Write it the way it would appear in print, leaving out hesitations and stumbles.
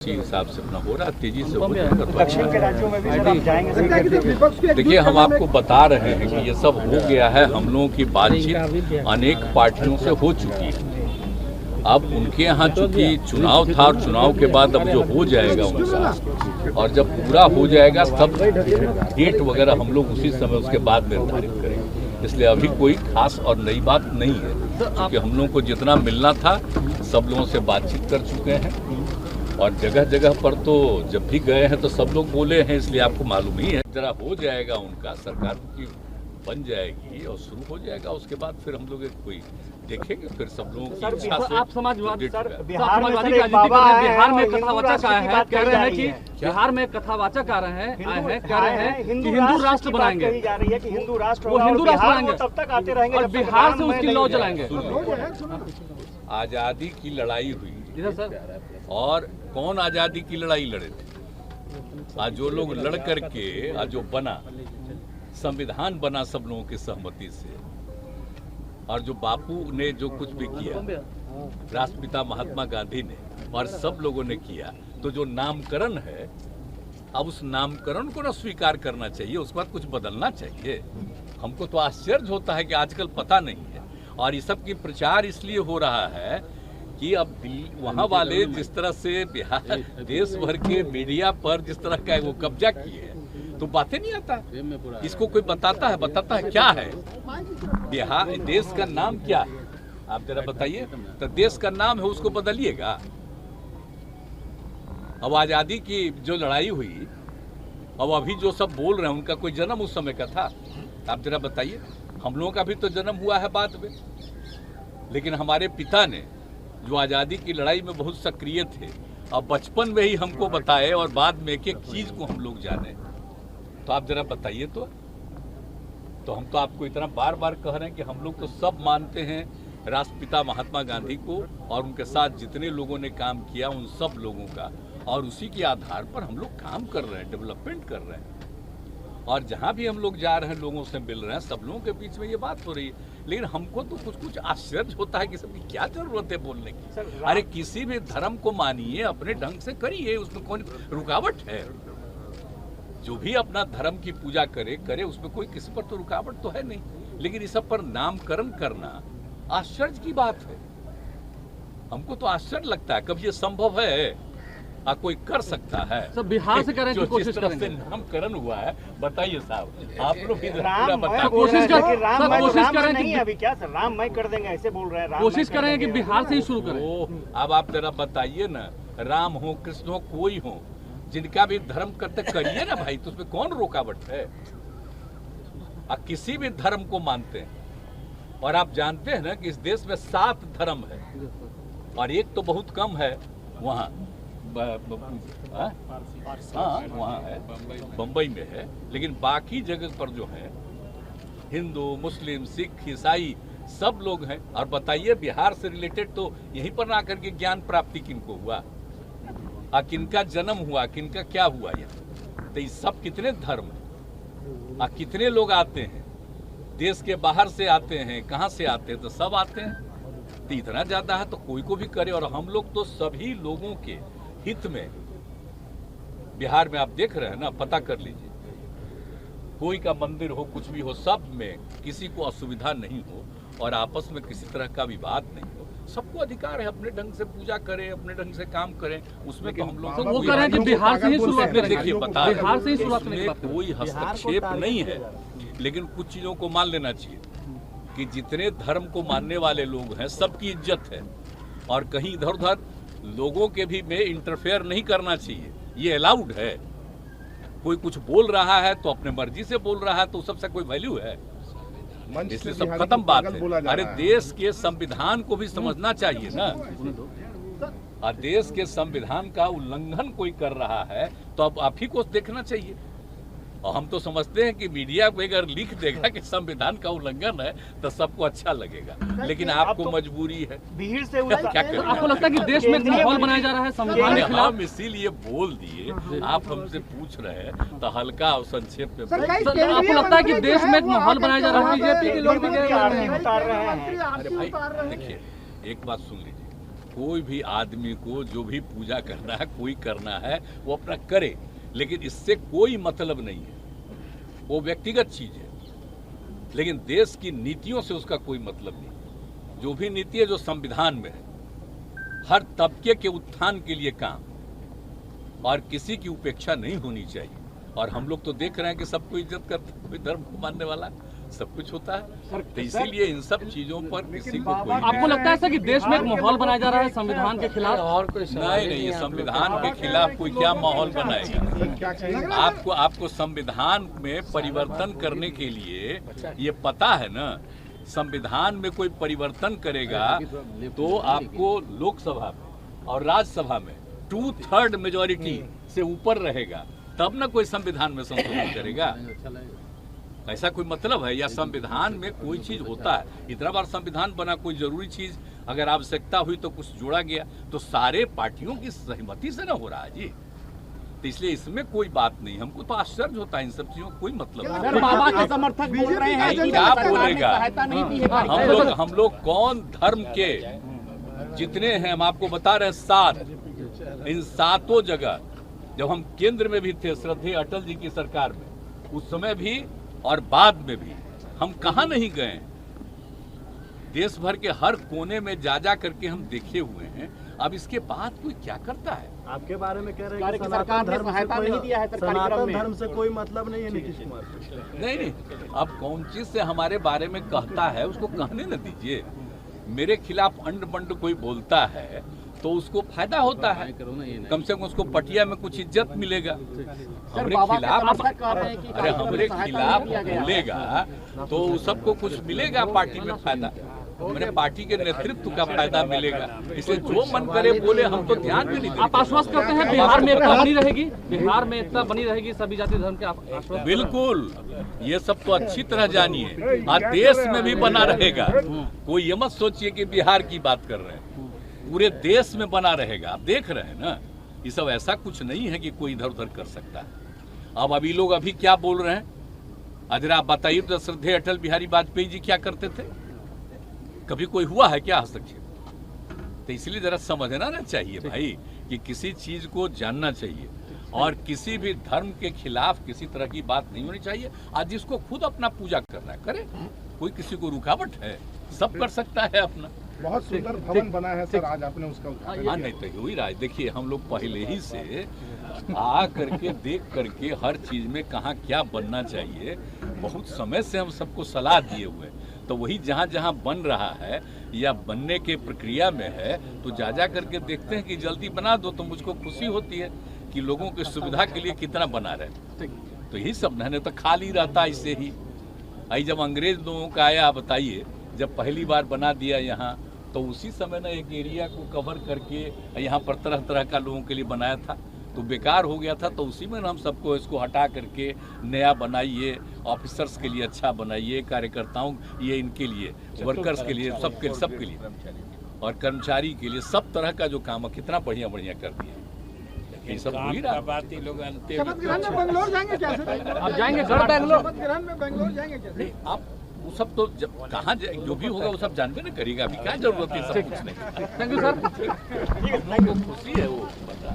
हिसाब से अपना हो रहा तेजी से हो जाएगा। दक्षिण के राज्यों में भी आप जाएंगे? देखिए, हम आपको बता रहे हैं कि ये सब हो गया है। हम लोगों की बातचीत अनेक पार्टियों से हो चुकी है। अब उनके यहाँ चूंकि चुनाव था और चुनाव के बाद अब जो हो जाएगा उनका, और जब पूरा हो जाएगा तब डेट वगैरह हम लोग उसी समय उसके बाद निर्धारित करेंगे। इसलिए अभी कोई खास और नई बात नहीं है, क्योंकि हम लोगों को जितना मिलना था सब लोगों से बातचीत कर चुके हैं। और जगह जगह पर तो जब भी गए हैं तो सब लोग बोले हैं, इसलिए आपको मालूम ही है। जरा हो जाएगा उनका, सरकार की बन जाएगी और शुरू हो जाएगा, उसके बाद फिर हम लोग कोई देखेंगे। फिर सब लोगों की इच्छा से आप समाजवादी बिहार में बिहार में कथावाचक आए हैं, कह रहे हैं कि बिहार में कथावाचक आ रहे हैं, कह रहे हैं कि हिंदू राष्ट्र बनाएंगे। जा रही है कि हिंदू राष्ट्र, वो हिंदू राष्ट्र बनाएंगे, तब तक आते रहेंगे और बिहार से उसकी लौ जलाएंगे। आजादी की लड़ाई हुई सर, और कौन आजादी की लड़ाई लड़े थे? आज जो लोग लड़ करके आज जो बना, संविधान बना सब लोगों की सहमति से, और जो बापू ने जो कुछ भी किया, राष्ट्रपिता महात्मा गांधी ने और सब लोगों ने किया, तो जो नामकरण है, अब उस नामकरण को ना स्वीकार करना चाहिए, उसके बाद कुछ बदलना चाहिए। हमको तो आश्चर्य होता है कि आजकल पता नहीं है, और ये सब की प्रचार इसलिए हो रहा है कि अब वहाँ वाले जिस तरह से बिहार देश भर के मीडिया पर जिस तरह का वो कब्जा किए हैं, तो बातें नहीं आता। इसको कोई बताता है क्या है बिहार, देश का नाम क्या है, आप जरा बताइए। तो देश का नाम है, उसको बदलिएगा। अब आजादी की जो लड़ाई हुई, अब अभी जो सब बोल रहे हैं, उनका कोई जन्म उस समय का था? आप जरा बताइए। हम लोगों का भी तो जन्म हुआ है बाद में, लेकिन हमारे पिता ने जो आज़ादी की लड़ाई में बहुत सक्रिय थे, अब बचपन में ही हमको बताए और बाद में एक एक चीज को हम लोग जाने। तो आप जरा बताइए। तो हम तो आपको इतना बार बार कह रहे हैं कि हम लोग तो सब मानते हैं राष्ट्रपिता महात्मा गांधी को, और उनके साथ जितने लोगों ने काम किया उन सब लोगों का, और उसी के आधार पर हम लोग काम कर रहे हैं, डेवलपमेंट कर रहे हैं। और जहाँ भी हम लोग जा रहे हैं, लोगों से मिल रहे हैं, सब लोगों के बीच में ये बात हो रही है। लेकिन हमको तो कुछ आश्चर्य होता है कि सबकी क्या जरूरत है बोलने की। अरे किसी भी धर्म को मानिए, अपने ढंग से करिए, उसमें कौन रुकावट है? जो भी अपना धर्म की पूजा करे, उसमें कोई किसी पर तो रुकावट तो है नहीं। लेकिन इस सब पर नामकरण करना आश्चर्य की बात है। हमको तो आश्चर्य लगता है, कब ये संभव है? कोई कर सकता है? सब बिहार से करें, जो कोशिश जिस तरह करेंगे। से नामकरण हुआ है, बताइए साहब, आप लोग भी कोशिश करें नहीं अभी क्या सर, राममय कर देंगे ऐसे बोल रहे हैं। कोशिश करेंगे कि बिहार से ही शुरू करें। अब आप जरा बताइए ना, राम हो, कृष्ण हो, कोई हो, जिनका भी धर्म करते करिए ना भाई, तो उसमें कौन रुकावट है? आप किसी भी धर्म को मानते हैं, और आप जानते हैं ना कि इस देश में 7 धर्म है, और एक तो बहुत कम है वहाँ, हाँ वहाँ है, बम्बई में है, लेकिन बाकी जगह पर जो है हिंदू, मुस्लिम, सिख, ईसाई सब लोग हैं। और बताइए, बिहार से रिलेटेड तो यहीं पर ना करके ज्ञान प्राप्ति किनको हुआ, किनका जन्म हुआ, किनका क्या हुआ यहाँ? तो ये सब कितने धर्म हैं, कितने लोग आते हैं, देश के बाहर से आते हैं, कहाँ से आते हैं? तो सब आते हैं। तो इतना ज्यादा है तो कोई को भी करे। और हम लोग तो सभी लोगों के हित में, बिहार में आप देख रहे हैं ना, पता कर लीजिए, कोई का मंदिर हो, कुछ भी हो, सब में किसी को असुविधा नहीं हो, और आपस में किसी तरह का विवाद नहीं हो। सबको अधिकार है अपने ढंग से पूजा करें, अपने ढंग से काम करें। उसमें तो हम लोग वो कह रहे हैं कि बिहार से ही शुरुआत करें। देखिए, बता बिहार से ही शुरुआत करने की बात में कोई हस्तक्षेप नहीं है, लेकिन कुछ चीजों को मान लेना चाहिए कि जितने धर्म को मानने वाले लोग हैं, सबकी इज्जत है, और कहीं इधर उधर लोगों के भी में इंटरफेयर नहीं करना चाहिए। ये अलाउड है। कोई कुछ बोल रहा है तो अपने मर्जी से बोल रहा है, तो सबसे कोई वैल्यू है? इसलिए सब खत्म बात है। अरे देश के संविधान को भी समझना चाहिए ना, और देश के संविधान का उल्लंघन कोई कर रहा है तो अब आप ही को देखना चाहिए। और हम तो समझते हैं कि मीडिया को अगर लिख देगा कि संविधान का उल्लंघन है तो सबको अच्छा लगेगा, लेकिन आपको मजबूरी है। भीड़ से क्या करें? आपको लगता है कि देश में माहौल बनाया जा रहा है संविधान के खिलाफ? हम इसीलिए बोल दिए, आप हमसे पूछ रहे हैं तो हल्का और संक्षेप में। आपको लगता है कि देश में माहौल बनाया जा रहा है? बीजेपी के लोग भी आरती उतार रहे हैं। अरे भाई देखिए, एक बात सुन लीजिए, कोई भी आदमी को जो भी पूजा करना है, कोई करना है वो अपना करे, लेकिन इससे कोई मतलब नहीं है, वो व्यक्तिगत चीज है। लेकिन देश की नीतियों से उसका कोई मतलब नहीं। जो भी नीति है जो संविधान में है, हर तबके के उत्थान के लिए काम, और किसी की उपेक्षा नहीं होनी चाहिए। और हम लोग तो देख रहे हैं कि सबको इज्जत करते, कोई धर्म को मानने वाला, सब कुछ होता है। तो इसीलिए इन सब चीजों पर किसी को कोई आपको लगता है सर कि देश में एक माहौल बनाया जा रहा है संविधान के खिलाफ? और कोई नहीं, संविधान के खिलाफ कोई क्या माहौल बनाएगा? आपको संविधान में परिवर्तन करने के लिए ये पता है ना, संविधान में कोई परिवर्तन करेगा तो आपको लोकसभा में और राज्यसभा में 2/3 मेजॉरिटी से ऊपर रहेगा, तब ना कोई संविधान में संशोधन करेगा। ऐसा कोई मतलब है? या संविधान में कोई चीज होता है, इतना बार संविधान बना, कोई जरूरी चीज अगर आवश्यकता हुई तो कुछ जोड़ा गया, तो सारे पार्टियों की सहमति से ना हो रहा है जी। तो इसलिए इसमें कोई बात नहीं, हमको तो आश्चर्य होता है इन सब चीजों, कोई मतलब अगर बाबा के समर्थक बोल रहे हैं कि क्या सरकार ने बोलेगा? सहायता नहीं दी है, हम लोग कौन धर्म के जितने हैं, हम आपको बता रहे हैं 7, इन 7 जगह जब हम केंद्र में भी थे, श्रद्धेय अटल जी की सरकार में, उस समय भी और बाद में भी हम कहाँ नहीं गए। देश भर के हर कोने में जा करके हम देखे हुए हैं। अब इसके बाद कोई क्या करता है? आपके बारे में कह रहे हैं कि सरकार ने सहायता नहीं दिया है सरकारी क्रम सनातन में। धर्म से कोई मतलब नहीं है नीतीश कुमार को। नहीं, अब कौन चीज से हमारे बारे में कहता है उसको कहने न दीजिए। मेरे खिलाफ अंड बंड कोई बोलता है तो उसको फायदा होता है, कम से कम उसको पटिया में कुछ इज्जत मिलेगा। हमरे खिलाफ अरे हमरे खिलाफ बोलेगा तो सबको कुछ मिलेगा, पार्टी में फायदा, मेरे पार्टी के नेतृत्व का फायदा मिलेगा। इसलिए जो मन करे बोले, हम तो ध्यान भी नहीं देते। आप आश्वस्त करते हैं बिहार में एकता बनी रहेगी? बिहार में एकता बनी रहेगी सभी जाति धर्म के? आप आश्वस्त? बिल्कुल, ये सब तो अच्छी तरह जानिए, और देश में भी बना रहेगा। कोई ये मत सोचिए कि बिहार की बात कर रहे हैं, पूरे देश में बना रहेगा। आप देख रहे हैं ना, ये सब ऐसा कुछ नहीं है कि कोई इधर उधर कर सकता है। अब अभी लोग अभी क्या बोल रहे हैं, अगर आप बताइए तो श्रद्धेय अटल बिहारी वाजपेयी जी क्या करते थे? कभी कोई हुआ है क्या हस्तक्षेप? तो इसलिए जरा समझना ना चाहिए भाई कि किसी चीज को जानना चाहिए, और किसी भी धर्म के खिलाफ किसी तरह की बात नहीं होनी चाहिए। आज जिसको खुद अपना पूजा करना है करे, कोई किसी को रुकावट है? सब कर सकता है अपना। बहुत सुंदर भवन बना है सर, आज आपने उसका उद्घाटन हाँ, नहीं तो हुई राज। देखिए, हम लोग पहले ही से आ करके देख करके हर चीज में कहाँ क्या बनना चाहिए, बहुत समय से हम सबको सलाह दिए हुए, तो वही जहाँ जहाँ बन रहा है या बनने के प्रक्रिया में है, तो जा करके देखते हैं कि जल्दी बना दो, तो मुझको खुशी होती है कि लोगों की सुविधा के लिए कितना बना रहे। तो यही सब नहीं तो खाली रहता ऐसे ही। आई जब अंग्रेज लोगों का आया, बताइए, जब पहली बार बना दिया यहाँ, तो उसी समय ना एक एरिया को कवर करके यहाँ पर तरह तरह का लोगों के लिए बनाया था, तो बेकार हो गया था। तो उसी में हम सबको इसको हटा करके नया बनाइए, ऑफिसर्स के लिए अच्छा बनाइए, कार्यकर्ताओं ये इनके लिए, वर्कर्स के लिए, सबके लिए, और कर्मचारी के लिए, सब तरह का जो काम है कितना बढ़िया बढ़िया कर दिया। ये सब हो ही रहा। बंगलोर जाएंगे क्या सर? आप जाएंगे सर बैंगलोर? में बंगलोर जाएंगे क्या? नहीं, आप वो सब तो कहाँ जो भी होगा वो सब जानबे ना करेगा। अभी क्या जरूरत है सब कुछ नहीं। Thank you sir. हम लोग को खुशी है वो बता।